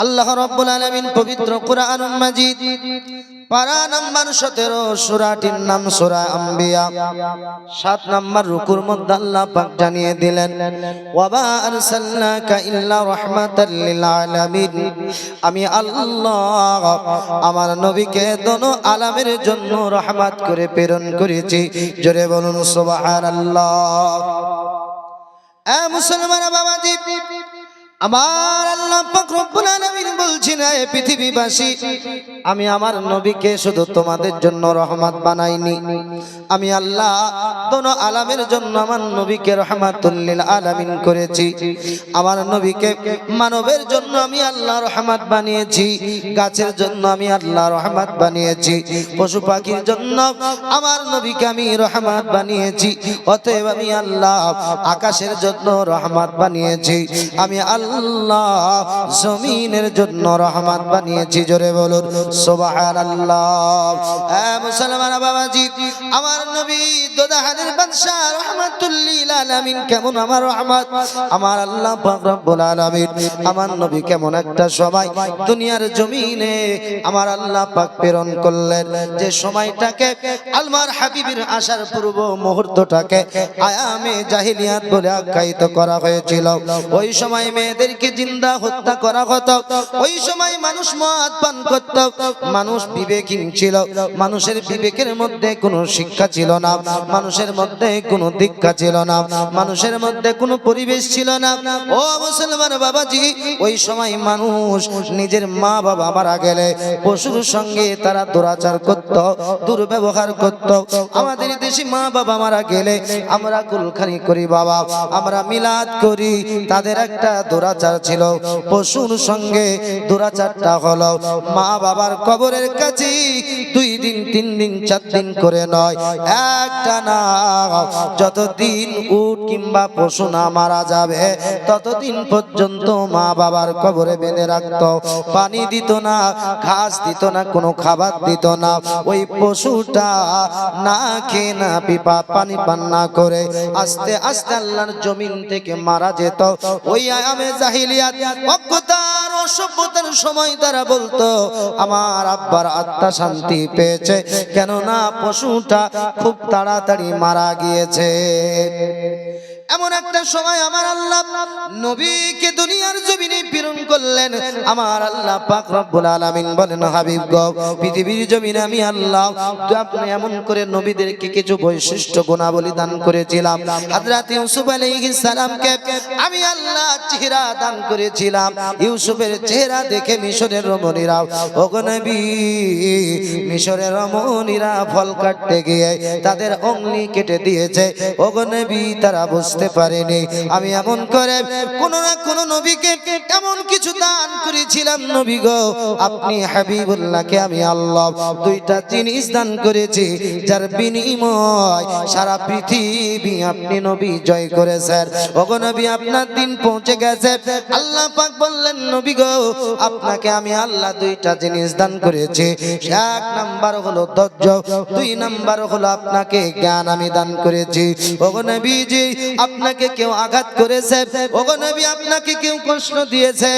আল্লাহ রাব্বুল আলামিন পবিত্র কুরআনুল মাজিদ পারা নাম্বার 17 সূরাটির নাম সূরা আম্বিয়া 7 নাম্বার রুকুর মধ্যে আল্লাহ পাক জানিয়ে দিলেন ওয়া মা আরসালনাকা ইল্লা রাহমাতাল লিল আলামিন। আমি আল্লাহ আমার নবীকে দোনো আলামের জন্য রহমত করে প্রেরণ করেছি। জোরে বলুন সুবহানাল্লাহ। এ মুসলমান বাবাজি, আমার আল্লাহ পাক রব্বুল আলামিন বলছেন, হে পৃথিবীবাসী, আমি আমার নবীকে শুধু তোমাদের জন্য রহমত বানাইনি, আমি আল্লাহ দোনো আলামের জন্য আমার নবীকে রহমাতুল লিল আলামিন করেছি। আমার নবীকে মানবের জন্য আমি আল্লাহ রহমত বানিয়েছি, গাছের জন্য আমি আল্লাহ রহমত বানিয়েছি, পশু পাখির জন্য আমার নবীকে আমি রহমত বানিয়েছি। অতএব আমি আল্লাহ আকাশের জন্য রহমত বানিয়েছি, আমি আল্লাহ জমিনের জন্য রহমত বানিয়েছি। জোরে বলুন সুবহানাল্লাহ। এ মুসলমান বাবাজি, আমার নবী দোজাহানের বাদশা রহমাতুল লিল আলামিন কেমন আমার রহমত, আমার আল্লাহ পাক রব্বুল আলামিন আমার নবী কেমন একটা সময় দুনিয়ার জমিনে আমার আল্লাহ পাক প্রেরণ করলেন, যে সময়টাকে আল্লাহর হাবিবের আসার পূর্ব মুহূর্তটাকে আয়ামে জাহিলিয়াত বলে আখ্যায়িত করা হয়েছিল। ওই সময় মেয়েদেরকে জিন্দা হত্যা করা হতো, ওই সময় মানুষ মদ পান করত, মানুষ বিবেকহীন ছিল, মানুষের বিবেকের মধ্যে কোনো শিক্ষা ছিল না, মানুষের মধ্যে কোনো দীক্ষা ছিল না, মানুষের মধ্যে কোনো পরিবেশ ছিল না। ও মুসলমান বাবাজি, ওই সময় মানুষ নিজের মা বাবা মারা গেলে পশুর সঙ্গে তারা দুরাচার করত, দুর্ব্যবহার করত। আমাদের দেশে মা বাবা মারা গেলে আমরা কুলখানি করি বাবা, আমরা মিলাদ করি। তাদের একটা দুরাচার ছিল, পশুর সঙ্গে দুরাচারটা হলো মা বাবার কবরের কাছে 2 দিন 3 দিন 4 দিন করে নয়, একটা না, যতদিন উট কিংবা পশু না মারা যাবে ততদিন পর্যন্ত মা বাবার কবরে বেঁধে রাখতো। পানি দিত না, ঘাস দিত না, কোনো খাবার দিত না। ওই পশুটা না খেয়ে না পিপা পানি পান না করে আস্তে আস্তে আল্লাহর জমিন থেকে মারা যেত। ওই আয়ামে জাহিলিয়াত অজ্ঞতার অসভ্যতার সময় তারা বলতো আমার আব্বার আত্মা শান্তি পেয়েছে, কেননা পশুটা খুব তাড়াতাড়ি মারা গিয়েছে। এমন একটা সময় আমার আল্লাহ নবীকে দুনিয়ার জমিনে প্রেরণ করলেন। আমার আল্লাহ পাক রব্বুল আলামিন বলেন, হাবিব গো, পৃথিবীর জমিনে আমি আল্লাহ আপনি এমন করে নবীদেরকে কিছু বৈশিষ্ট্য গুণাবলী দান করেছিলাম। হযরত ইউসুফ আলাইহিস সালামকে আমি আল্লাহ চেহারা দান করেছিলাম। ইউসুফের চেহারা দেখে মিশরের রমণীরা, ওগো নবী, মিশরের রমণীরা ফল কাটতে গিয়ে তাদের অঙ্গলি কেটে দিয়েছে। ওগো নবী, তারা বুঝতে পারেনি আমি এমন করে কোন না কোন নবীকে এমন কিছু দান করেছিলাম। নবী গো, আপনি হাবিবুল্লাহকে আমি আল্লাহ 2টা জিনিস দান করেছি, যার বিনিময় সারা পৃথিবী আপনি নবী জয় করেছেন। ওগো নবী, আপনার দিন পৌঁছে গেছে। আল্লাহ পাক বললেন, নবী গো, আপনাকে আমি আল্লাহ 2টা জিনিস দান করেছি। 1 নাম্বার হলো ধৈর্য, 2 নাম্বার হলো আপনাকে জ্ঞান আমি দান করেছি। ওগো নবীজি, আপনাকে কেউ আঘাত করেছে, ওগো নবী, আপনাকে কেউ কষ্ট দিয়েছে,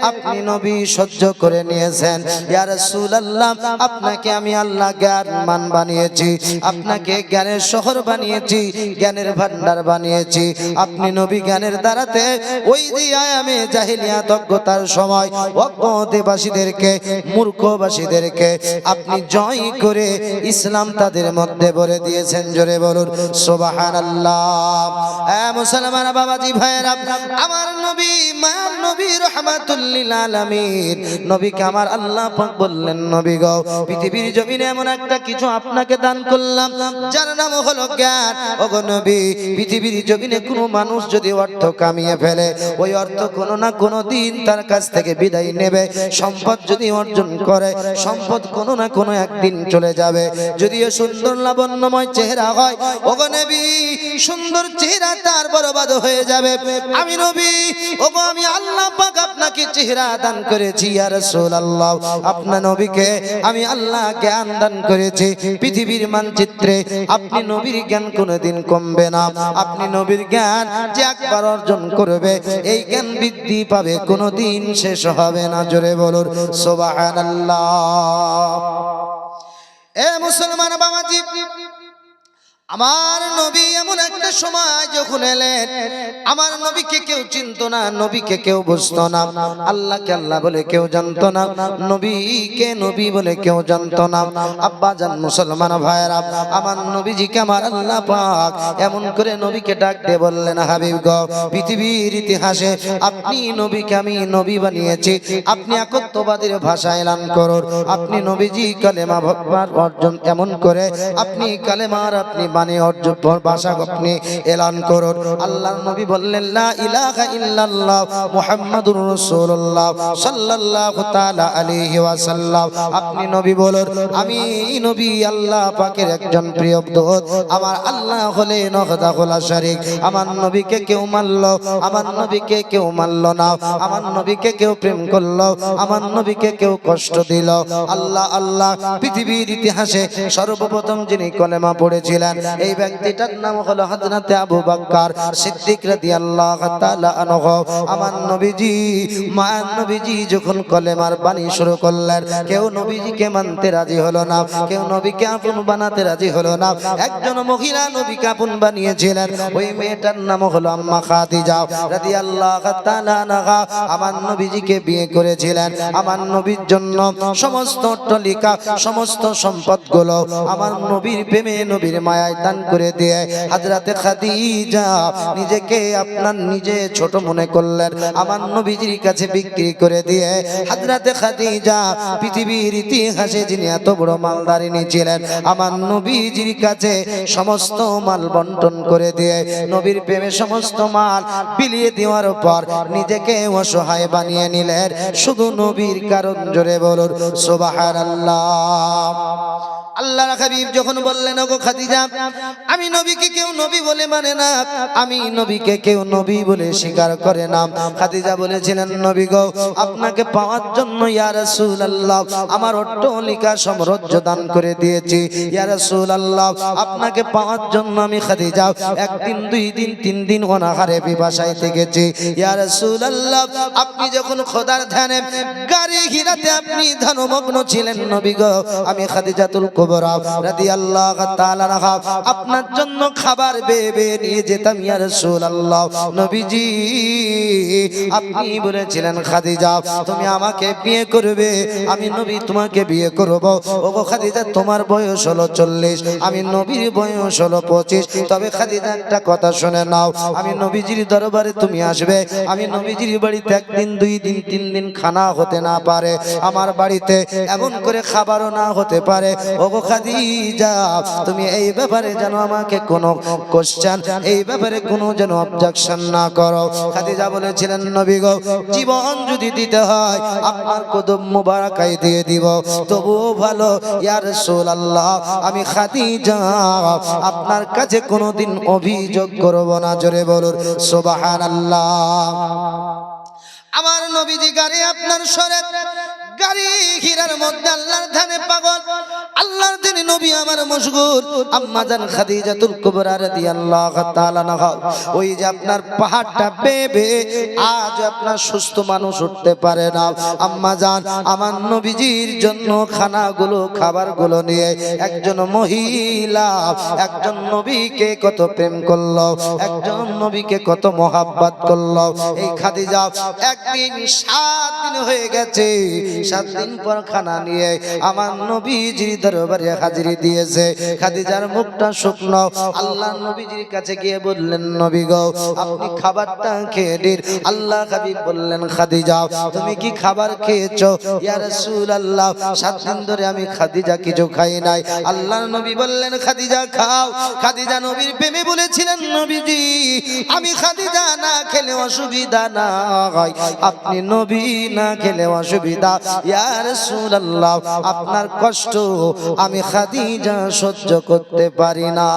আপনি নবী সহ্য করে নিয়েছেন। ইয়া রাসূলুল্লাহ, আপনাকে আমি আল্লাহ জ্ঞানমান বানিয়েছি, আপনাকে জ্ঞানের শহর বানিয়েছি, জ্ঞানের ভান্ডার বানিয়েছি। আপনি নবী জ্ঞানের দ্বারাতে ওই যে আয়ামে জাহিলিয়াত অজ্ঞতার সময় অজ্ঞদেবাসীদেরকে, মূর্খবাসীদেরকে আপনি জয় করে ইসলাম তাদের মধ্যে ভরে দিয়েছেন। জোরে বলুন সুবহানাল্লাহ। মুসলমান বাবাজি ভাইরা, আমার নবী মায়ার নবী রহমাতুল লিল আলামিন নবীকে আমার আল্লাহ পাক বললেন, নবী গো, পৃথিবীর জমিনে এমন একটা কিছু আপনাকে দান করলাম, যার নাম হলো জ্ঞান। ওগো নবী, পৃথিবীর জমিনে কোনো মানুষ যদি অর্থ কামিয়ে ফেলে, ওই অর্থ কোনো না কোনো দিন তার কাছ থেকে বিদায় নেবে। সম্পদ যদি অর্জন করে, সম্পদ কোনো না কোনো একদিন চলে যাবে। যদিও সুন্দর লাবণ্যময় চেহারা হয়, ওগো নবী, সুন্দর চেহারা তার বরবাদ হয়ে যাবে। আমি নবী, ওগো, আমি আল্লাহ পাক আপনাকে চেহারা দান করেছি ইয়া রাসূলুল্লাহ, আপনার নবীকে আমি আল্লাহ জ্ঞান দান করেছি পৃথিবীর মানচিত্রে আপনি নবীর জ্ঞান কোনোদিন কমবে না। আপনি নবীর জ্ঞান যে একবার অর্জন করবে এই জ্ঞান বৃদ্ধি পাবে, কোনোদিন শেষ হবে না। জোরে বলুন সুবহানাল্লাহ। এ মুসলমান বাবাজি, আমার নবী এমন একটা সময় যখন এলেন, আমার নবীকে কেউ চিনতো না, নবীকে কেউ বুঝতো না, আল্লাহকে আল্লাহ বলে কেউ জানতো না, নবীকে নবী বলে কেউ জানতো না। আব্বা জান মুসলমান ভাইরা, আমার নবীজিকে আমার আল্লাহ পাক এমন করে নবীকে ডাক দিয়ে বললেন, হাবিব গো, পৃথিবীর ইতিহাসে আপনি নবীকে আমি নবী বানিয়েছি, আপনি একত্ববাদীর ভাষা এলান করুন। আপনি নবীজি কালেমা অর্জন এমন করে আপনি কালেমার আপনি বাণী অর্জন ভাষা আপনি এলান করুন। আল্লাহর নবী বললেন, লা ইলাহা ইল্লাল্লাহ মুহাম্মাদুর রাসূলুল্লাহ সাল্লাল্লাহু তাআলা আলাইহি ওয়াসাল্লাম। আপনি নবী বলুন, আমি নবী আল্লাহ পাকের একজন প্রিয় দূত, আমার আল্লাহ হলেন ওয়াহদাহু লা শারীক। আমার নবীকে কেউ মানলো, আমার নবীকে কেউ মানলো না, আমার নবীকে কেউ প্রেম করলো, আমার নবীকে কেউ কষ্ট দিল, আল্লাহ আল্লাহ পৃথিবীর ইতিহাসে সর্বপ্রথম যিনি কলেমা পড়েছিলেন এই ব্যক্তিটার নাম হলো হযরতে আবু বকর সিদ্দিক রাদিয়াল্লাহু তাআলা আনহু। আমার নবীজি মায়ার নবীজি যখন কলেমার বাণী শুরু করলেন, কেউ নবীজিকে মানতে রাজি হলো না, কেউ নবীকে আপন বানাতে রাজি হলো না। একজন মহিলা নবীকে আপন বানিয়েছিলেন, ওই মেয়েটার নাম হলো আম্মা খাদিজা রাদিয়াল্লাহু তাআলা আনহা। আমার নবীজিকে বিয়ে করেছিলেন, আমার নবীর জন্য সমস্ত অট্টালিকা সমস্ত সম্পদগুলো আমার নবীর প্রেমে নবীর মায়ায় দান করে দিয়ে হযরতে খাদিজা নিজেকে আপনার নিজে ছোট মনে করলেন, আমার নবীজির কাছে বিক্রি করে দিয়ে হযরতে খাদিজা পৃথিবীর ইতিহাসে যিনি এত বড় মালদারিনী ছিলেন, আমার নবীজির কাছে সমস্ত মাল বন্টন করে দিয়ে নবীর প্রেমে সমস্ত মাল বিলিয়ে দেওয়ার পর নিজেকে অসহায় বানিয়ে নিলেন শুধু নবীর কারণ। জোরে বলুন সুবহানাল্লাহ। আল্লাহর হাবিব যখন বললেন, ওগো খাদিজা, আমি নবীকে কেউ নবী বলে মানে না, আমি নবীকে কেউ নবী বলে স্বীকার করে না। খাদিজা বলেছিলেন, নবী গো, আপনাকে পাওয়ার জন্য ইয়া রাসূলুল্লাহ আমার অট্টালিকা সাম্রাজ্য দান করে দিয়েছি। ইয়া রাসূলুল্লাহ আপনাকে পাওয়ার জন্য আমি খাদিজা একদিন দুই দিন তিন দিন অনাহারে পিপাসায় থেকেছি। ইয়া রাসূলুল্লাহ আপনি যখন খোদার ধ্যানে গাড়ি ঘিরাতে আপনি ধ্যানমগ্ন ছিলেন, নবী গো, আমি খাদিজাতুল কুবরা রাদিয়াল্লাহু তাআলা আনহা আপনার জন্য খাবার বেয়ে নিয়ে যেতাম। ইয়া রাসূলুল্লাহ নবীজি আপনি বলেছিলেন, খাদিজা তুমি আমাকে বিয়ে করবে, আমি নবী তোমাকে বিয়ে করব। ওগো খাদিজা তোমার বয়স হলো 40, আমি নবীর বয়স হলো 25। তবে খাদিজা একটা কথা শুনে নাও, আমি নবীজির দরবারে তুমি আসবে, আমি নবীজির বাড়িতে একদিন দুই দিন তিন দিন খানা হতে না পারে, আমার বাড়িতে এমন করে খাবারও না হতে পারে। ওগো খাদিজা তুমি এই ব্যাপারে যেন আমাকে কোনো কোশ্চেন, এই ব্যাপারে কোনো যেন অবজেকশন না করো। খাদিজা বলেছিলেন, নবী গো, জীবন যদি দিতে হয় আপনার কদম মোবারকায় দিয়ে দিব, তবুও ভালো ইয়া রাসূলুল্লাহ আমি খাদিজা আপনার কাছে কোনোদিন অভিযোগ করব না। জোরে বলুন সুবহানাল্লাহ। আমার নবীজি গাড়ি আপনার সরে গাড়ি ঘিরার মধ্যে আল্লাহর ধ্যানে পাগল, আল্লাহর ধ্যানে নবী আমার মশগুল। আম্মা জান খাদিজাতুল কুবরা রাদিয়াল্লাহু তাআলা আনহা ওই যে আপনার পাহাড়টা বেবে আজ আপনার সুস্থ মানুষ উঠতে পারে না। আম্মা জান আমার নবীজির জন্য খানাগুলো খাবারগুলো নিয়ে একজন মহিলা একজন নবীকে কত প্রেম করলো, একজন নবীকে কত মোহাব্বত করলো। এই খাদিজা একদিন 7 দিন হয়ে গেছে, 7 দিন পর খানা নিয়ে আমার নবীজির দরবারে হাজিরি দিয়েছে। খাদিজার মুখটা শুকনো, আল্লাহ নবীজির কাছে গিয়ে বললেন, নবী গো আপনি খাবারটা খেয়ে দিন। আল্লাহ হাবিব বললেন, খাদিজা তুমি কি খাবার খেয়েছো? ইয়া রাসূলুল্লাহ 7 দিন ধরে আমি খাদিজা কিছু খাই নাই। আল্লাহর নবী বললেন, খাদিজা খাও। খাদিজা নবীর প্রেমে বলেছিলেন, নবীজি আমি খাদিজা না খেলে অসুবিধা না হয়, আপনি নবী না খেলে অসুবিধা। ইয়া রাসূলুল্লাহ আপনার কষ্ট আমি খাদিজা সহ্য করতে পারি না।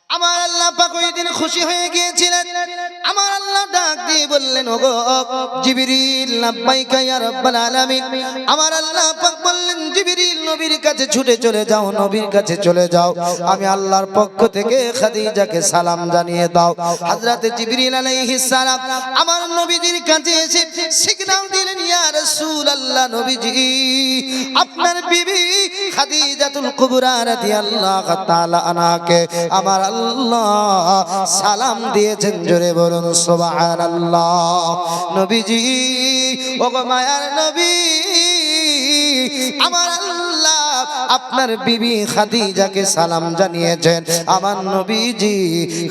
আমার আল্লাহ পাক ওই দিন খুশি হয়ে গিয়েছিলেন। আমার আল্লাহ ডাক দিয়ে বললেন, ওগো জিবরিল, লাব্বাইকা ইয়া রাব্বাল আলামিন। আমার আল্লাহ পাক বললেন, জিবরিল নবীর কাছে ছুটে চলে যাও, নবীর কাছে চলে যাও, আমি আল্লাহর পক্ষ থেকে খাদিজাকে সালাম জানিয়ে দাও। হযরত জিবরিল আলাইহিস সালাম আমার নবীজির কাছে এসে সিগন্যাল দিলেন, ইয়া রাসূলুল্লাহ, নবীজি আপনার বিবি খাদিজাতুল কুবরা রাদিয়াল্লাহু তাআলা আনহাকে আমার আল্লাহ সালাম দিয়েছেন। জোরে বলুন সুবহানাল্লাহ। নবীজি, ওগো মায়ার নবী, আমার আল্লাহ আপনার বিবি খাদিজাকে সালাম জানিয়েছেন। আমার নবীজি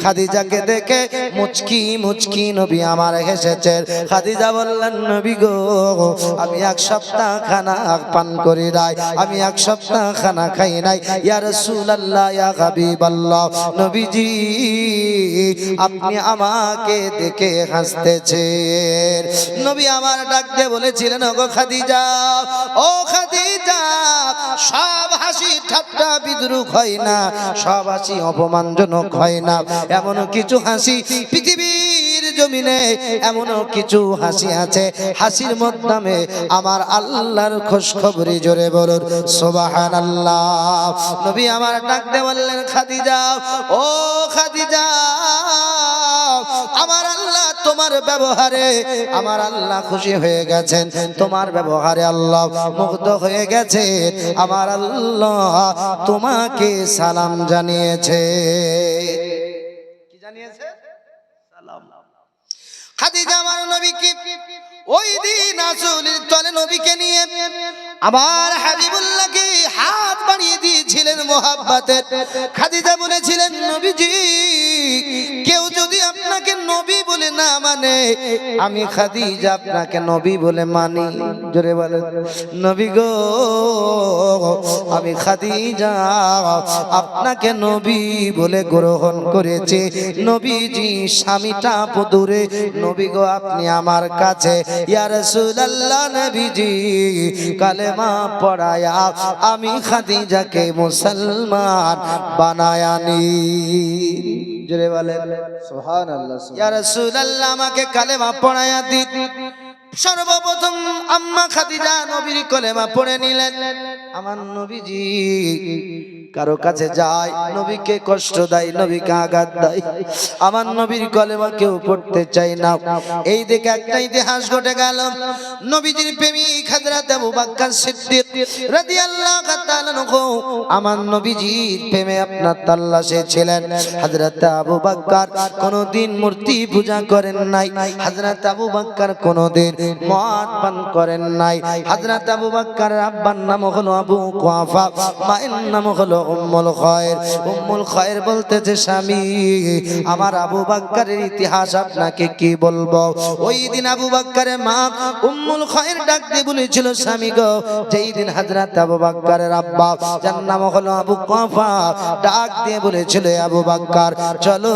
খাদিজাকে দেখে মুচকি মুচকি নবী আমার হেসেছেন। খাদিজা বললেন, নবী গো, আমি এক সপ্তাহ খানা পান করি নাই, আমি এক সপ্তাহ খানা খাই নাই। ইয়া রাসূলুল্লাহ, ইয়া হাবিবাল্লাহ, নবীজি আপনি আমাকে দেখে হাসতেছেন। নবী আমার ডাক দিয়ে বলেছিলেন, ওগো খাদিজা, ও খাদিজা, সব হাসি ঠাট্টা বিদ্রুপ হয় না, সব হাসি অপমানজনক হয় না। এমন কিছু হাসি পৃথিবীর জমিনে, এমন কিছু হাসি আছে, হাসির মাধ্যমে আমার আল্লাহর খোঁজখবরি। জোরে বলুন সুবহানাল্লাহ। নবী আমার ডাক দিয়ে বললেন, খাদিজা, ও খাদিজা, আমার আল্লাহ তোমার ব্যবহারে আমার আল্লাহ খুশি হয়ে গেছেন, তোমার ব্যবহারে আল্লাহ মুগ্ধ হয়ে গেছেন। আমার আল্লাহ তোমাকে সালাম জানিয়েছে। কি জানিয়েছে? সালাম। খাদিজা আমার নবীকে ওই দিন আসলের তলে নবীকে নিয়ে আবার হাবিবুল্লাহকে হাত বাড়িয়ে দিয়েছিলেন মোহাব্বতের। খাদিজা বলেছিলেন, নবীজি কেউ যদি আপনাকে নবী বলে না মানে, আমি খাদিজা আপনাকে নবী বলে মানি। জোরে বলেন, নবী গো, আমি খাদিজা আপনাকে নবী বলে গ্রহণ করেছি। নবীজি স্বামীটা দূরে, নবী গো আপনি আমার কাছে। ইয়া রাসূলুল্লাহ, নবীজি কালেমা পড়ায়া আমি খাদিজাকে মুসলমান বানায়ানি। জোরে বলেন সুবহানাল্লাহ। ইয়া রাসূলুল্লাহ, আমাকে কালেমা পড়ায়া দিন। সর্বপ্রথম আম্মা খাদিজা নবীর কলেমা পড়ে নিলেন। আমার নবীজি কারো কাছে যায়, নবীকে কষ্ট দেয়, নবীকে আঘাত দেয়, আমার নবীর কলেমা কেউ পড়তে চায় না। এই দেখে একটা ইতিহাস ঘটে গেল। নবীজির প্রেমিক হযরত আবু বকর সিদ্দিক রাদিয়াল্লাহু তাআলা আনহু আমার নবীজির প্রেমে আপনার তাল্লাশে ছিলেন। হযরত আবু বকর কোনদিন মূর্তি পূজা করেন নাই, হযরত আবু বকর কোনদিন মদ পান করেন নাই। হযরত আবু বকরের আব্বার নাম হলো আবু কুহাফা, মায়ের নাম হলো উম্মুল খায়র। উম্মুল খায়র বলতেছে, স্বামী আমার আবু বকরের ইতিহাস আপনাকে কি বলবো। ওই দিন আবু বকরের মা উম্মুল খায়র ডাক দিয়ে বলেছিল, স্বামী গো, যেই দিন হযরত আবু বকরের আব্বা যার নাম হলো আবু কুহাফা ডাক দিয়ে বলেছিল, আবু বকর চলো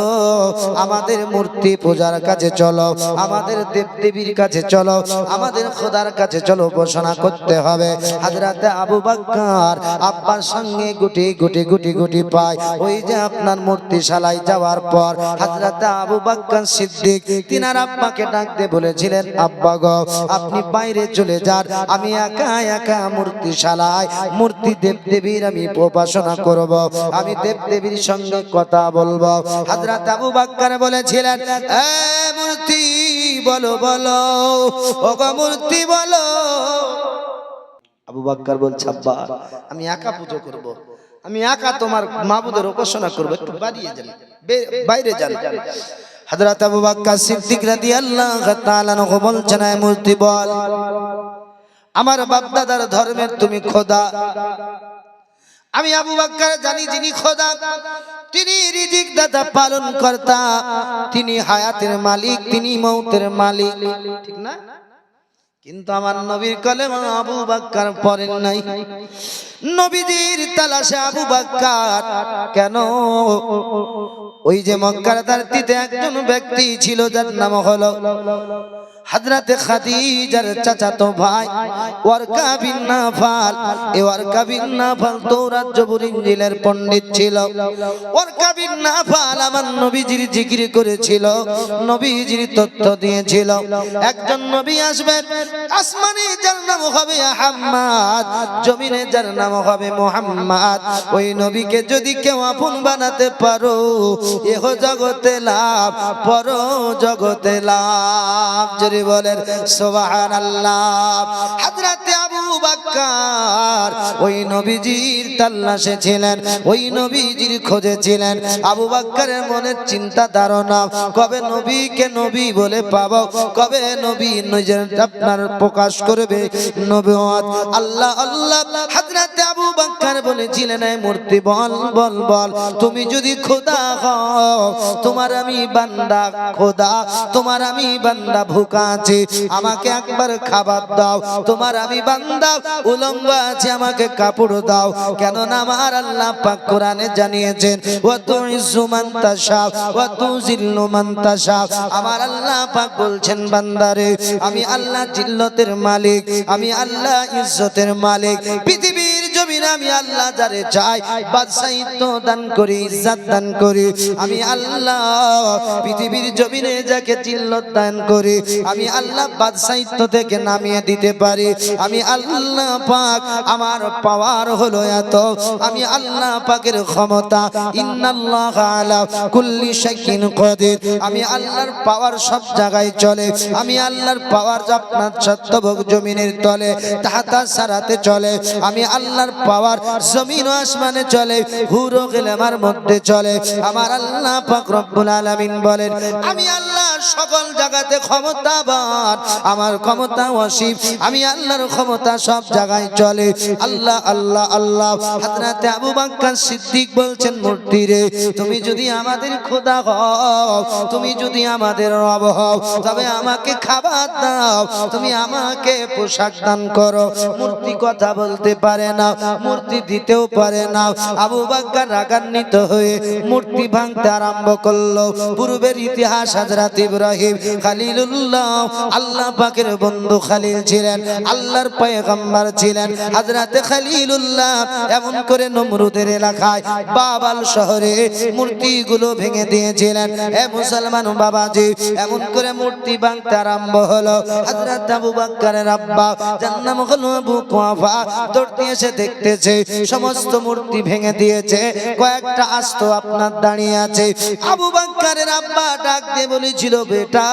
আমাদের মূর্তি পূজার কাছে চলো, আমাদের দেবদেবীর কাছে চলো, আমাদের খোদার কাছে চলো, ঘোষণা করতে হবে। হযরত আবু বকর আব্বার সঙ্গে গুটি গুটি গুটি গুটি পায়। ওই যে আপনার মূর্তিশালায় যাওয়ার পর হযরত আবু বকর সিদ্দিক তিনার আব্বাকে ডাক দিয়ে বলেছিলেন, আব্বা গো আপনি বাইরে চলে যান, আমি একা একা মূর্তিশালায় মূর্তি দেবদেবীর আমি উপাসনা করব, আমি দেবদেবীর সঙ্গে কথা বলবো। হযরত আবু বকর বলেছিলেন, এ মূর্তি বলো বলো, ওগো মূর্তি বলো। আবু বকর বলছে, আব্বা আমি একা পুজো করব, আমি একা তোমার মাবুদের উপাসনা করব, একটু বাড়িয়ে যান, বাইরে যান। হযরত আবু বকর সিদ্দিক রাদিয়াল্লাহু তাআলা আনহু বলছেন, এ মূর্তি বল, আমার বাপ দাদার ধর্মের তুমি খোদা। আমি আবু বকর জানি যিনি খোদা তিনি রিজিক দাতা পালন কর্তা, তিনি হায়াতের মালিক, তিনি মৌতের মালিক, ঠিক না? কিন্তু আমার নবীর কলেমা আবু বকর পড়েন নাই। নবীজির তালাশে আবু বকর কেন? ওই যে মক্কার ধরতিতে একজন ব্যক্তি ছিল যার নাম হলো হযরতে খাদিজার চাচাতো ভাই ওয়ারকা বিন নাফাল। এই ওয়ারকা বিন নাফাল তাওরাত জবুর ইনজিলের পণ্ডিত ছিল। ওয়ারকা বিন নাফাল আমার নবীজির জিকির করেছিল, নবীজির তথ্য দিয়েছিল একজন নবী আসবেন, আসমানে যার নাম হবে আহমদ, জমিনে যার নাম হবে মুহাম্মদ। ওই নবীকে যদি কেউ আপন বানাতে পারো, এহ জগতে লাভ, পর জগতে লাভ। জোরে বলেন সুবহানাল্লাহ। হযরতে আবু বকর ওই নবীজির তালাশে ছিলেন, ওই নবীজির খোঁজে ছিলেন। আবু বকরের মনের চিন্তা ধারণা, কবে নবীকে নবী বলে পাবো, কবে নবী নিজের আপনার প্রকাশ করবে নবুয়ত। আল্লাহ আল্লাহ। হযরতে আবু বকর বলেছিলেন, এই মূর্তি বল বল বল, তুমি যদি খোদা হও, তোমার আমি বান্দা খোদা, তোমার আমি বান্দা ভুকা আছি, আমাকে একবার খাবার দাও। তোমার আমি বান্দা উলঙ্গ আছে, আমাকে কাপড় দাও। কেননা আমার আল্লাহ পাক কোরআনে জানিয়েছেন, ওয়া তুইজ্জু মান তাশা ওয়া তুযিল্লু মান তাশা। আমার আল্লাহ পাক বলছেন, বান্দারে আমি আল্লাহ জিল্লতের মালিক, আমি আল্লাহ ইজ্জতের মালিক। পৃথিবীর জমিনে আমি আল্লাহ যারে চাই বাদশাহিত্ব দান করি, ইজ্জত দান করি। আমি আল্লাহ পৃথিবীর জমিনে যাকে জিল্লত দান করি, আমি আল্লাহ বাদশাহিত্ব থেকে নামিয়ে দিতে পারি। আমি আল্লাহ পাক, আমার পাওয়ার হলো এত, আমি আল্লাহ পাকের ক্ষমতা। ইন্নাল্লাহা আলা কুল্লি শাইইন কাদির। আমি আল্লাহর পাওয়ার সব জায়গায় চলে, আমি আল্লাহর পাওয়ার আপনার সত্যভোগ জমিনের তলে তাহাতা সারাতে চলে। আমি আল্লাহর পাওয়ার জমিন ও আসমানে চলে, হুরো গেলামার মধ্যে চলে। আমার আল্লাহ পাক রব্বুল আলামিন বলেন, আমি আল্লাহ সকল জায়গাতে ক্ষমতাবান, আমার ক্ষমতা অসীম, আমি আল্লাহর ক্ষমতা সব জায়গায় চলে। আল্লাহ আল্লাহ আল্লাহ। হযরতে আবু বকর সিদ্দিক বলছেন, মূর্তি রে তুমি যদি আমাদের খোদা হও, তুমি যদি আমাদের রব হও, তবে আমাকে খাবার দাও, তুমি আমাকে পোশাক দান করো। মূর্তি কথা বলতে পারে না, মূর্তি দিতেও পারে না। আবু বকর রাগান্বিত হয়ে মূর্তি ভাঙতে আরম্ভ করলো। পূর্বের ইতিহাস, হযরত ইব্রাহিম খলিলুল্লাহ, আল্লাহ পাকের বন্ধু খলিল ছিলেন, আল্লাহর পয়গম্বর ছিলেন। হযরত খলিলুল্লাহ এমন করে নমরুদের এলাকায় বাবাল শহরে মূর্তিগুলো ভেঙে দিয়েছিলেন। এ মুসলমান বাবাজি, এমন করে মূর্তি ভাঙতে আরম্ভ হলো। হযরত আবু বকরের আব্বা যার নাম হলো আবু কুহাফা দৌড়তে এসে দেখতেছে সমস্ত মূর্তি ভেঙে দিয়েছে, কয়েকটা আস্ত আপনার দাঁড়িয়ে আছে। আবু বকরের আব্বা ডাক দিয়ে বলেছিল, বেটা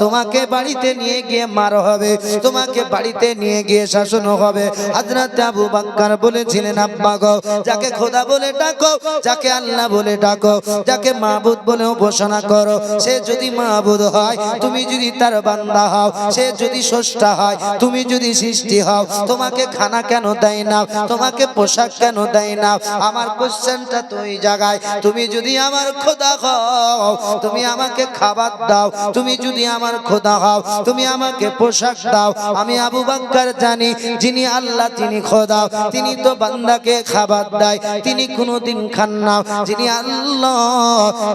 তোমাকে বাড়িতে নিয়ে গিয়ে মার হবে, তোমাকে বাড়িতে নিয়ে গিয়ে শাসন হবে। হযরত আবু বকর বলেছিলেন, আব্বা গো, যাকে খোদা বলে ডাকো, যাকে আল্লাহ বলে ডাকো, যাকে মাবুদ বলে উপাসনা করো, সে যদি মাবুদ হয়, তুমি যদি তার বান্দা হও, সে যদি স্রষ্টা হয়, তুমি যদি সৃষ্টি হও, তোমাকে খানা কেন দেয় না, তোমাকে পোশাক কেন দেয় না? আমার কোশ্চেনটা তো এই জায়গায়, তুমি যদি আমার খোদা হও, তুমি আমাকে খাবার দাও, তুমি যদি আমার খোদা হও, তুমি আমাকে পোশাক দাও। আমি আবু বকর জানি, যিনি আল্লাহ তিনি খোদা, তিনি তো বান্দাকে খাবার দেয়, তিনি কোনোদিন খান না। যিনি আল্লাহ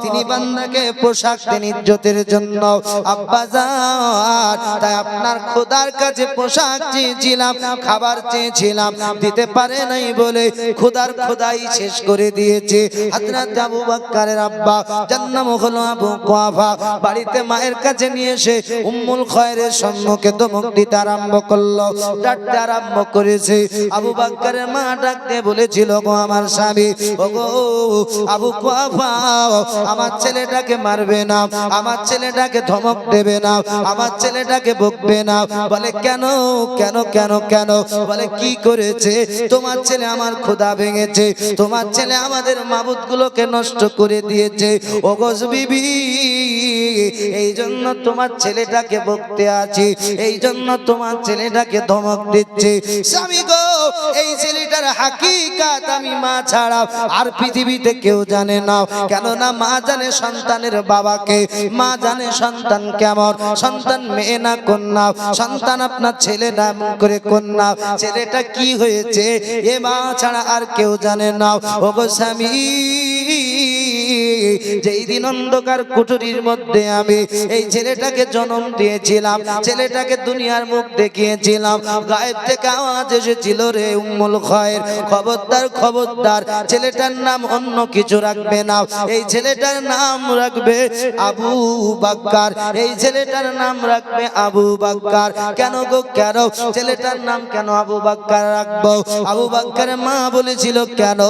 তিনি বান্দাকে পোশাক দেন ইজ্জতের জন্য। আব্বাজান, তাই আপনার খোদার কাছে পোশাক চেয়েছিলাম, খাবার চেয়েছিলাম, দিতে পারে নাই বলে খোদার খোদাই শেষ করে দিয়েছে। হযরত আবু বকরের আব্বা যার নাম হলো আবু কুহাফা বাড়িতে মায়ের কাছে নিয়ে এসে উম্মুল খয়রের সম্মুখে ধমক দিতে আরম্ভ করলো, ডাকতে আরম্ভ করেছে। আবু বকরের মা ডাকতে বলেছিল, গো আমার স্বামী, ও গো আবু কুহাফা, আমার ছেলেটাকে মারবে না, আমার ছেলেটাকে ধমক দেবে না, আমার ছেলেটাকে বকবে না। বলে কেন কেন কেন কেন? বলে কি করেছে? তোমার ছেলে আমার খোদা ভেঙেছে, তোমার ছেলে আমাদের মাবুদগুলোকে নষ্ট করে দিয়েছে। ও গো বিবি, এই জন্য তোমার ছেলেটাকে বকতে আছি, এই জন্য তোমার ছেলেটাকে ধমক দিচ্ছে। স্বামী গো, এই ছেলেটার হাকিকাত আমি মা ছাড়া আর পৃথিবীতে কেউ জানে না। কেননা মা জানে সন্তানের বাবাকে, মা জানে সন্তান কেমন, সন্তান মেয়ে না কন্যা, সন্তান আপনার ছেলে নাম করে কন্যা, ছেলেটা কি হয়েছে এ মা ছাড়া আর কেউ জানে না। ও গো স্বামী, যেই দিন অন্ধকার কুঠুরির মধ্যে আমি এই ছেলেটাকে জন্ম দিয়েছিলাম, ছেলেটাকে দুনিয়ার মুখ দেখিয়েছিলাম, গায়েব থেকে আওয়াজ এসেছিল, রে উম্মুল খায়ের, খবরদার খবরদার, ছেলেটার নাম অন্য কিছু রাখবে না, এই ছেলেটার নাম রাখবে আবু বাক্কার, এই ছেলেটার নাম রাখবে আবু বাক্কার। কেন গো কেন? ছেলেটার নাম কেন আবু বাক্কার রাখবো? আবু বাক্কারের মা বলেছিল কেন?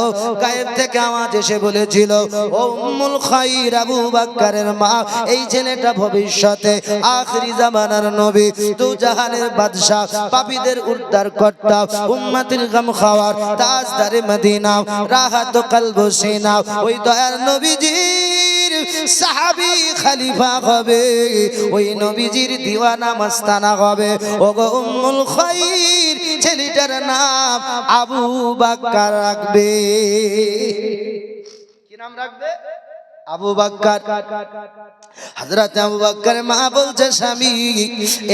গায়েব থেকে আওয়াজ এসে বলেছিল, ও উম্মুল খায়র আবু বাক্কারের মা, এই ছেলেটা ভবিষ্যতে আখিরি জামানার নবী, দু জাহানের বাদশা, পাপীদের উদ্ধার কর্তা, উম্মতের গম খাওয়ার তাজদারে মদিনা, রাহাত কলব সিনা, ওই দয়ার নবীজির সাহাবী খলিফা হবে, ওই নবীজির দিওয়ানা মাস্তানা হবে। ওগো উম্মুল খায়র, ছেলেটার নাম আবু বাক্কার রাখবে। কি নাম রাখবে? আবু বাক্কার। হযরত আবু বাক্কারের মা বলছে, স্বামী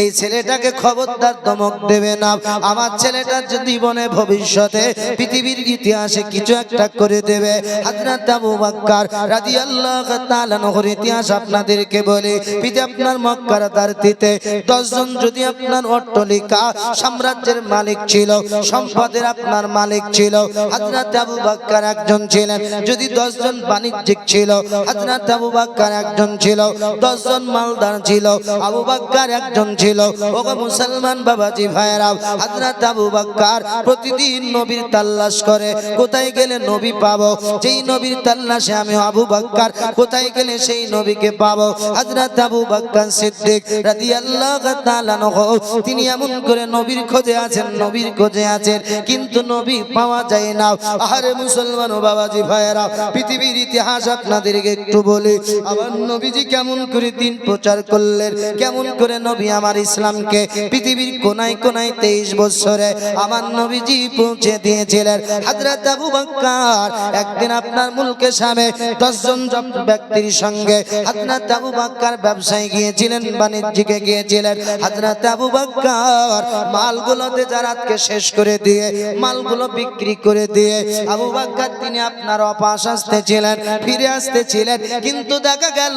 এই ছেলেটাকে খবরদার ধমক দেবে না, আমার ছেলেটা জীবনে ভবিষ্যতে পৃথিবীর ইতিহাসে কিছু একটা করে দেবে। হযরত আবু বাক্কার রাদিয়াল্লাহু তাআলা নহর ইতিহাস আপনাদেরকে বলে, পিতা আপনার মক্কার ধরতিতে 10 জন যদি আপনার অট্টালিকা সাম্রাজ্যের মালিক ছিল, সম্পদের আপনার মালিক ছিল, হযরত আবু বাক্কার একজন ছিলেন। যদি 10 জন বাণিজ্যিক ছিল, হযরত আবু বাক্কার একজন ছিল। 10 জন মালদার ছিল, আবু বাক্কার একজন ছিল। ওগো মুসলমান বাবাজি ভাইরা, হযরত আবু বাক্কার প্রতিদিন নবীর তালাশ করে, কোথায় গেলে নবী পাবো, যেই নবীর তালাশে আমি আবু বাক্কার, কোথায় গেলে সেই নবীকে পাবো। হযরত আবু বাক্কার সিদ্দিক রাদিয়াল্লাহু তাআলা আনহু, তিনি এমন করে নবীর খোঁজে আছেন, নবীর খোঁজে আছেন, কিন্তু নবী পাওয়া যায় না। আরে মুসলমান বাবাজি ভাইরা, পৃথিবীর ইতিহাস আপনাদেরকে একটু বলি, আমার নবীজি কেমন করে দিন প্রচার করলেন, কেমন করে নবী আমার ইসলামকে পৃথিবীর কোনায় কোনায় 23 বছরে আমার নবীজি পৌঁছে দিয়েছিলেন। হযরত আবু বাক্কার একদিন আপনার মুলকে শামে 10 জন ব্যক্তির সঙ্গে হযরত আবু বাক্কার ব্যবসায় গিয়েছিলেন, বাণিজ্যিকে গিয়েছিলেন। হযরত আবু বাক্কার মালগুলোতে জারাতকে শেষ করে দিয়ে, মালগুলো বিক্রি করে দিয়ে আবু বাক্কার তিনি আপনার অপাস আসতেছিলেন, ফিরে আসতেছিলেন। কিন্তু দেখা গেল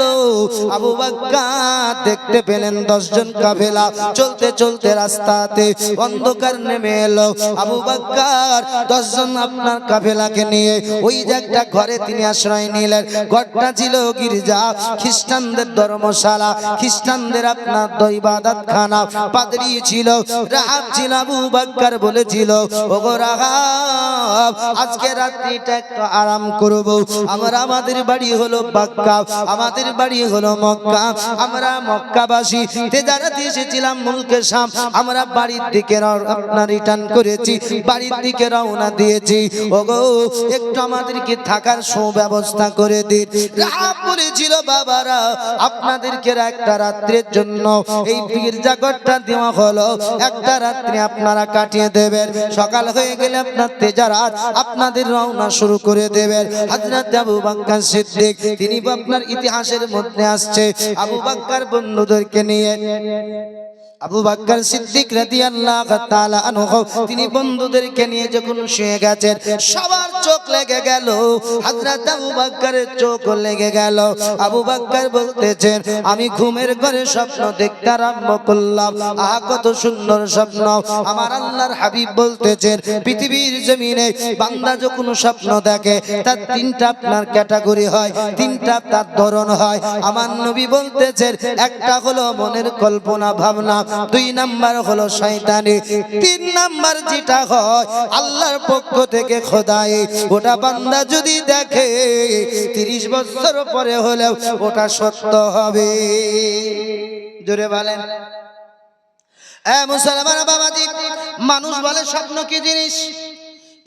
আবু বাক্কার দেখতে পেলেন 10 জন কাফেলা চলতে চলতে রাস্তাতে, অন্ধকার নেমে এলো। আবু বাক্কার 10 জন আপনার কাফেলাকে নিয়ে ওই যে একটা ঘরে তিনি আশ্রয় নিলেন। ঘরটা ছিল গির্জা, খ্রিস্টানদের ধর্মশালা, খ্রিস্টানদের আপনার ইবাদত খানা। পাদ্রী ছিল, রাহাব ছিল। আবু বাক্কার বলেছিল, ওগো রাহাব, আজকে রাত্রিটা একটু আরাম করব। আমাদের বাড়ি হলো বাক্কা, আমাদের বাড়ি হলো মক্কা, আমরা মক্কাবাসী তেজারাতে এসেছিলাম মুলকে শাম, আমরা বাড়ির দিকে আপনার রিটার্ন করেছি, বাড়ির দিকে রওনা দিয়েছি। ওগো একটু আমাদেরকে থাকার সুব্যবস্থা করে দিন। রাহাব বলেছিল, বাবারা আপনাদেরকে একটা রাত্রির জন্য এই গির্জা ঘরটা দেওয়া হলো, একটা রাত্রি আপনারা কাটিয়ে দেবেন, সকাল হয়ে গেলে আপনার তেজারাত আপনাদের রওনা শুরু করে দেবেন। হযরত আবু বাক্কার সিদ্দিক তিনি আপনার ইতিহাসের মধ্যে আসছে, আবু বাক্কার বন্ধুদেরকে নিয়ে, আবু বাক্কার সিদ্দিক রাদিয়াল্লাহু তাআলা আনহু তিনি বন্ধুদেরকে নিয়ে যখন শুয়ে গেছেন, সবার চোখ লেগে গেল, হযরত আবু বাক্কারের চোখ লেগে গেল। আবু বাক্কার বলতেছেন, আমি ঘুমের ঘরে স্বপ্ন দেখতে আরম্ভ করলাম, আহা কত সুন্দর স্বপ্ন। আমার আল্লাহর হাবিব বলতেছেন, পৃথিবীর জমিনে বান্দা যখন স্বপ্ন দেখে তার 3টা আপনার ক্যাটাগরি হয়, 3টা তার ধরন হয়। আমার নবী বলতেছেন, একটা হলো মনের কল্পনা ভাবনা, 2 নাম্বার হলো শয়তানি, 3 নাম্বার যেটা হয় আল্লাহর পক্ষ থেকে খোদাই। ওটা বান্দা যদি দেখে 30 বছর পরে হলেও ওটা সত্য হবে। জোরে বলেন। মুসলমান বাবাজি, মানুষ বলে স্বপ্ন কি জিনিস?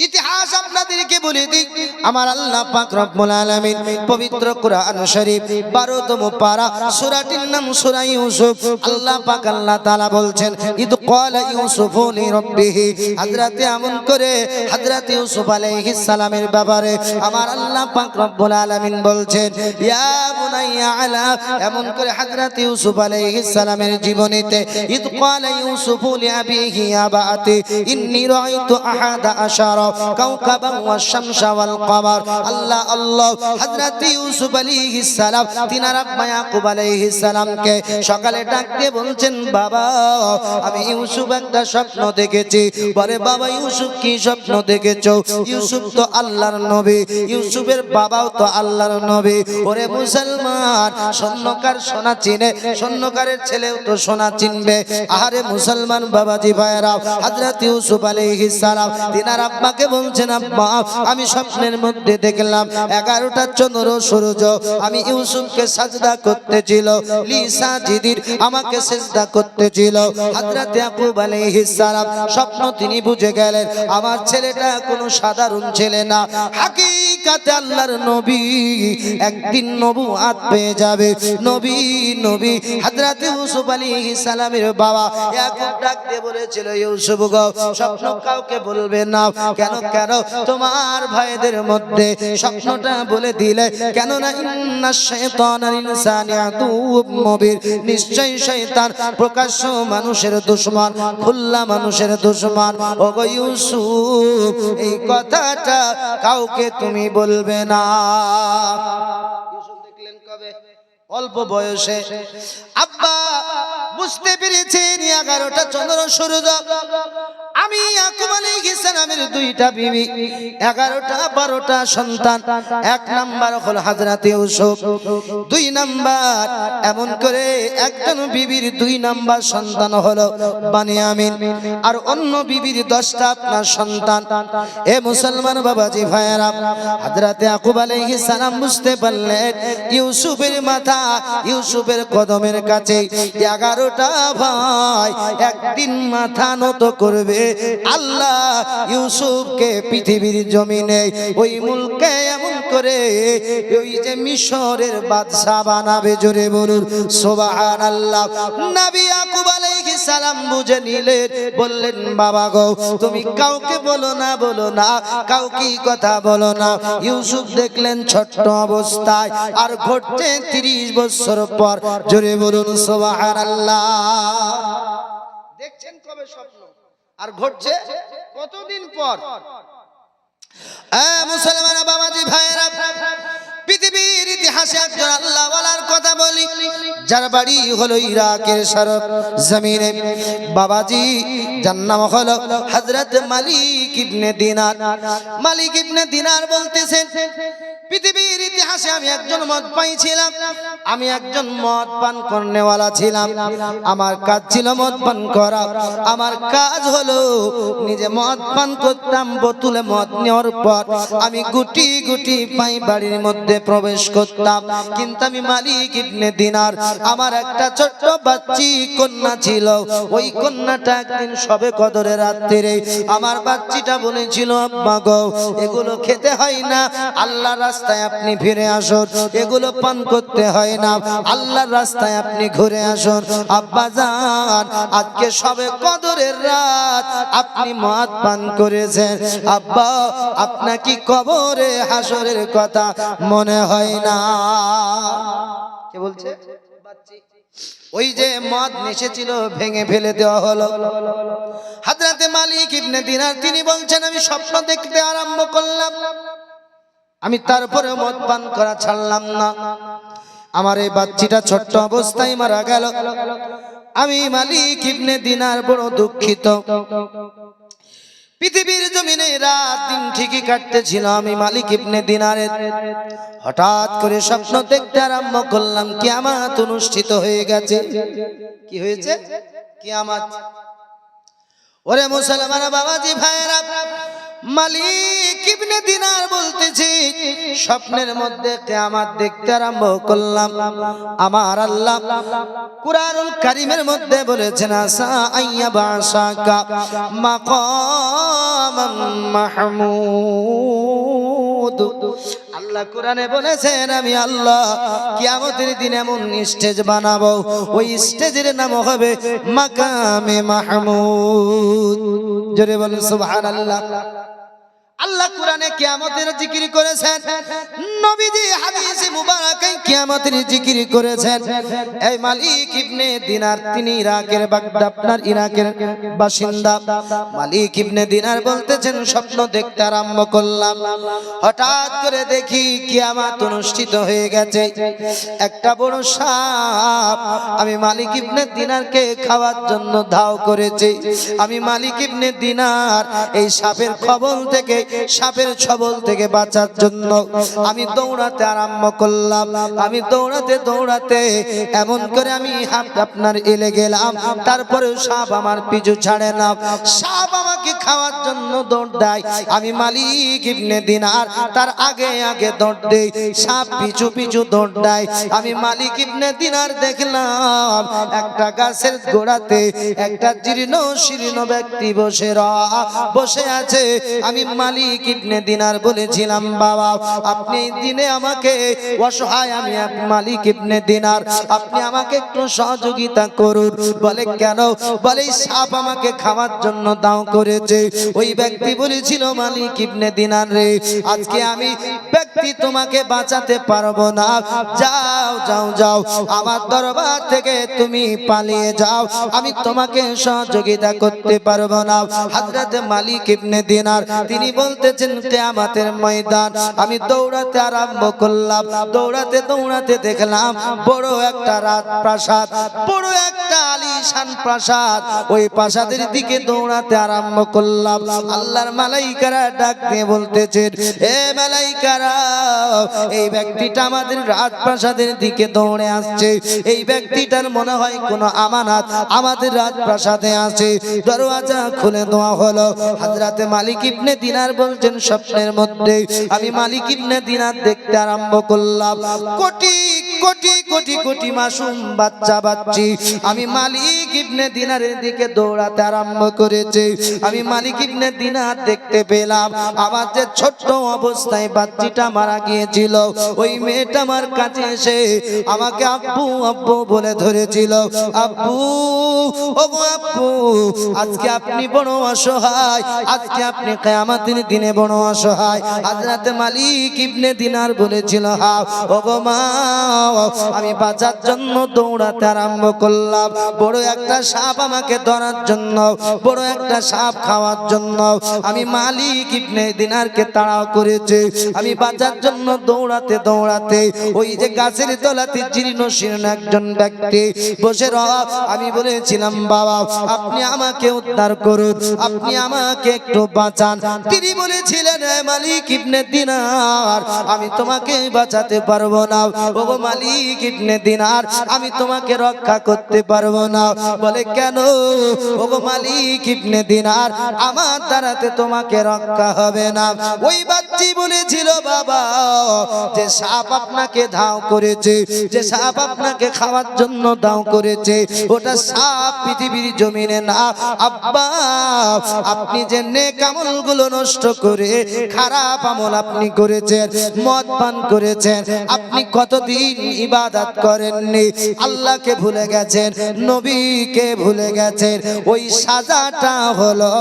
ইতিহাস আপনাদেরকে বলে দিই, আমার আল্লাহ পাক রব্বুল আলামিন পবিত্র কোরআন শরীফ 12তম পারা, সূরাটির নাম সূরা ইউসুফ। আল্লাহ পাক আল্লাহ তাআলা বলছেন, ইদ ক্বালা ইউসুফু লি রাব্বিহি, হযরতে এমন করে হযরত ইউসুফ আলাইহিস সালামের ব্যাপারে আমার আল্লাহ পাক রব্বুল আলামিন বলছেন, ইয়া বুনাইয়া আলা, এমন করে হযরত ইউসুফ আলাইহিস সালামের জীবনীতে, ইদ ক্বালা ইউসুফু লি আবিহি ইয়া বাতি ইন্নী রাআইতু আহাদা আশারা কাওকাবান ওয়াশ শামসা ওয়াল কমার। আল্লাহ আল্লাহ হযরত ইউসুফ আলাইহিস সালাম তিনার আব্বা ইয়াকুব আলাইহিস সালামকে সকালে ডাক দিয়ে বলছেন, বাবা আমি ইউসুফ একটা স্বপ্ন দেখেছি। বলে, বাবা ইউসুফ কি স্বপ্ন দেখেছো? ইউসুফ তো আল্লাহর নবী, ইউসুফের বাবাও তো আল্লাহর নবী। ওরে মুসলমান, স্বর্ণকার সোনা চিনে, স্বর্ণকারের ছেলেও তো সোনা চিনবে। আরে মুসলমান বাবাজি ভাইরা, হযরত ইউসুফ আলাইহিস সালাম তিনার আব্বাকে বলছেন, আব্বা আমি স্বপ্নের মধ্যে দেখলাম 11টা চন্দ্র সূর্য আমি ইউসুফকে সাজদা করতেছিল, লিসাজিদির আমাকে সিজদা করতেছিল। হযরত ইয়াকুব আলাইহিস সালাম স্বপ্ন তিনি বুঝে গেলেন, আমার ছেলেটা কোনো সাধারণ ছেলে না, হাকিকাতে আল্লাহর নবী, একদিন নবুয়ত পেয়ে যাবে। নবী নবী হযরত ইউসুফ আলাইহিস সালামের বাবা ইয়াকুব ডাক দিয়ে বলেছিল, ইউসুফ গো স্বপ্ন কাউকে বলবে না। কেন কেন? তোমার ভাইদের মধ্যে স্বপ্নটা বলে দিলে কেন না, ইন্নাশ শাইতানাল ইনসানি আদুউম মুবিন, নিশ্চয়ই শয়তান প্রকাশ্য মানুষের দুশমন, খুল্লা মানুষের দুশমন। ওগো ইউসুফ এই কথাটা কাউকে তুমি বলবে না। ইউসুফ দেখলেন কবে? অল্প বয়সে। আব্বা বুঝতে পেরেছেন 11টা চন্দ্র সূর্য আমি ইয়াকুব আলাইহিস সালামের 2টা বিবি, 11টা 12টা সন্তান। 1 নাম্বার হল হযরত ইউসুফ, 2 নাম্বার এমন করে একজন বিবির 2 নাম্বার সন্তান হলো বানিয়ামিন, আর অন্য বিবির 10টা আপনার সন্তান। এ মুসলমান বাবাজি ভাইরা, হযরত ইয়াকুব আলাইহিস সালাম বুঝতে পারলেন ইউসুফের মাথা ইউসুফের কদমের কাছে 11টা ভাই একদিন মাথা নত করবে। আল্লাহ ইউসুফকে পৃথিবীর জমিনে ওই মুলকে এমন করে ওই যে মিশরের বাদশা বানাবে। জোরে বলুন সুবহানাল্লাহ। নবী ইয়াকুব আলাইহিস সালাম বুঝে নিলেন, বললেন, বাবা গো তুমি কাউকে বলো না, বলো না, কাউকে কথা বলো না। ইউসুফ দেখলেন ছোট্ট অবস্থায়, আর ঘটছে 30 বছর পর। জোরে বলুন সুবহানাল্লাহ। দেখছেন কবে স্বপ্ন, আর ঘটছে কতদিন পর। মুসলমান বাবাজি ভাইরা, পৃথিবীর ইতিহাসে একজন আল্লাহ ওয়ালার কথা বলি, যার বাড়ি হলো ইরাকের শরফ জমিনে। বাবাজি যার নাম হলো হযরত মালিক ইবনে দিনার। মালিক ইবনে দিনার বলতেছেন, পৃথিবীর ইতিহাসে আমি একজন মদ পাইছিলাম, আমি একজন মদ পান করনেওয়ালা ছিলাম। আমার কাজ ছিল মদ পান করা। আমার কাজ হলো নিজে মদ পান করতাম, বোতলে মদ নেওয়ার পর আমি গুটি গুটি পাই বাড়ির মধ্যে প্রবেশ করতাম। কিন্তু আমি মালিক ইবনে দিনার, আমার একটা ছোট্ট বাচ্চি কন্যা ছিল। ওই কন্যাটা একদিন সবে কদরের রাত্রিরে আমার বাচ্চিটা বলেছিল, আব্বা গো এগুলো খেতে হয় না, আল্লাহর রাস্তায় আপনি ফিরে আসুন, এগুলো পান করতে হয় না, আল্লাহর রাস্তায় আপনি ঘুরে আসুন। আব্বা জান আজকে সবে কদরের রাত, আপনি মদ পান করেছেন, আব্বা আপনার কি কবরে হাসরের কথা মনে হয় না? কে বলছে? বাচ্চি। ওই যে মদ নেশেছিল ভেঙে ফেলে দেওয়া হলো। হযরত মালিক ইবনে দিনার তিনি বলছেন, আমি স্বপ্ন দেখতে আরম্ভ করলাম, আমি তারপরে মদ পান করা ছাড়লাম না। আমার এই বাচ্চিটা ছোট্ট অবস্থায় মারা গেল। আমি মালিক ইবনে দিনার বড় দুঃখিত। পৃথিবীর জমিনে রাত দিন ঠিকই কাটতেছিল আমি মালিক ইবনে দিনারের। হঠাৎ করে স্বপ্ন দেখতে আরম্ভ করলাম, কিয়ামত অনুষ্ঠিত হয়ে গেছে। কি হয়েছে? কিয়ামত। ওরে মুসলমান বাবাজি ভাইরা, মালিক ইবনে দিনার বলতেছে, স্বপ্নের মধ্যে কিয়ামত দেখতে আরম্ভ করলাম। আমার আল্লাহ কুরআনুল কারীমের মধ্যে বলেছেন, আসা আইয়া বাসাকা মাকামান মাহমুদ। আল্লাহ কোরআনে বলেছেন, আমি আল্লাহ কিয়ামতের দিন এমন স্টেজ বানাবো, ওই স্টেজের নাম হবে মাকামে মাহমুদ। জোরে বলুন সুবহানাল্লাহ। আল্লাহ কোরআনে কিয়ামতের জিকির করেছেন, নবীজি হাদিসে মুবারাকায় কিয়ামতের জিকির করেছেন। এই মালিক ইবনে দিনার, তিনি ইরাকের বাগদাদ, আপনার ইরাকের বাসিন্দা। মালিক ইবনে দিনার বলতেছেন, স্বপ্ন দেখতে আরম্ভ করলাম, হঠাৎ করে দেখি কিয়ামত অনুষ্ঠিত হয়ে গেছে। একটা বড় সাপ আমি মালিক ইবনে দিনারকে খাওয়ার জন্য ধাও করেছে। আমি মালিক ইবনে দিনার এই সাপের খবল থেকে, সাপের ছবল থেকে বাঁচার জন্য আমি দৌড়াতে আরম্ভ করলাম। আমি দৌড়াতে দৌড়াতে এমন করে আমি আপনার এলে গেলাম, তারপরেও সাপ আমার পিছু ছাড়ে না। সাপ আমাকে খাওয়ার জন্য দৌড় দেয়, আমি মালিক ইবনে দিনার তার আগে আগে দৌড় দেই, সাপ পিছু পিছু দৌড় দেয়। আমি মালিক ইবনে দিনার দেখলাম একটা গাছের গোড়াতে একটা জীর্ণ শীর্ণ ব্যক্তি বসে আছে। আমি মালিক ইবনে দিনার বলেছিলাম, বাবা আপনি এই দিনে আমাকে অসহায়, আমি মালিক ইবনে দিনার, আপনি আমাকে একটু সহযোগিতা করুন। বলে কেন? বলে এই সাপ আমাকে খাওয়ার জন্য দাও করেছে। ওই ব্যক্তি বলেছিল, মালিক ইবনে দিনার রে, আজকে আমি ব্যক্তি তোমাকে বাঁচাতে পারবো না, যাও যাও যাও, আমার দরবার থেকে তুমি পালিয়ে যাও, আমি তোমাকে সহযোগিতা করতে পারবো না। হযরত মালিক ইবনে দিনার তিনি বলতেছেন, কিয়ামতের ময়দান আমি দৌড়াতে আরম্ভ করলাম। দৌড়াতে দৌড়াতে দেখলাম বড় একটা রাজপ্রাসাদ, বড় একটা আলিশান প্রাসাদ। ওই প্রাসাদের দিকে দৌড়াতে আরম্ভ করলাম। আল্লাহর মালাইকারা ডাক দিয়ে বলতেছেন, এ মালাইকারা, এই ব্যক্তিটা আমাদের রাজপ্রাসাদের দিকে দৌড়ে আসছে। এই ব্যক্তিটার মনে হয় কোনো আমানত আমাদের রাজপ্রাসাদে আছে। দরওয়াজা খুলে দেওয়া হলো। হযরতে মালিক ইবনে দিনার বলছেন, স্বপ্নের মধ্যে আমি মালিক ইবনে দিনার দেখতে আরম্ভ করলাম। কোটি কোটি কোটি কোটি মাসুম বাচ্চা বাচ্চি আমি মালিক ইবনে দিনারের দিকে দৌড়াতে আরম্ভ করেছে। আমি মালিক ইবনে দিনার দেখতে পেলাম, আমার যে ছোট্ট অবস্থায় বাচ্চিটা মারা গিয়েছিল, ওই মেয়েটা আমার কাছে এসে আমাকে আব্বু আব্বু বলে ধরেছিল। আব্বু, ওগো আব্বু, আজকে আপনি বড় অসহায়, আজকে আপনি কিয়ামতের দিনে বড় অসহায়। হযরত মালিক ইবনে দিনার বলেছিল, হ্যাঁ ওগো মা, আমি বাঁচার জন্য দৌড়াতে আরম্ভ করলাম। বড় একটা সাপ আমাকে ধরার জন্য, বড় একটা সাপ খাওয়ার জন্য আমি মালিক ইবনে দিনারকে তাড়াও করেছে। আমি বাঁচার জন্য দৌড়াতে দৌড়াতে ওই যে গাছের তলাতে জীর্ণ শীর্ণ একজন ব্যক্তি বসে আমি বলেছিলাম, বাবা আপনি আমাকে উদ্ধার করুন, আপনি আমাকে একটু বাঁচান। তিনি বলেছিলেন, মালিক ইবনে দিনার, আমি তোমাকে বাঁচাতে পারবো না। ওগো মালিক ইবনে দিনার, আমি তোমাকে রক্ষা করতে পারবো না। বলে কেন? ওগো মালিক ইবনে দিনার, আমার দ্বারাতে তোমাকে রক্ষা হবে না। ওই বাচ্চি বলেছিল, বাবা যে সাপ আপনাকে ধাও করেছে, যে সাপ আপনাকে খাওয়ার জন্য দাও করেছে, ওটা সাপ পৃথিবীর জমিনে না। আব্বা, আপনি যে নেক আমলগুলো নষ্ট করে খারাপ আমল আপনি করেছেন, মদ পান করেছেন, আপনি কতদিন ইবাদত করেননি, আল্লাহকে ভুলে গেছেন, নবীকে ভুলে গেছেন। ওই সাজাটা হলো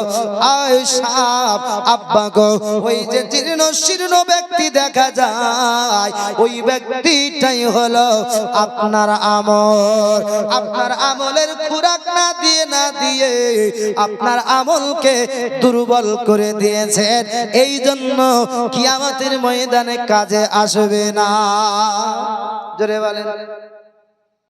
ওই সাপ। আব্বা গো, ওই যে জীর্ণ শীর্ণ ব্যক্তি দেখা যায়, ওই ব্যক্তিটাই হলো আপনার আমল। আপনার আমলের খোরাক না দিয়ে না দিয়ে আপনার আমলকে দুর্বল করে দিয়েছেন, এই জন্য কিয়ামতের ময়দানে কাজে আসবে না। জোরে বলেন।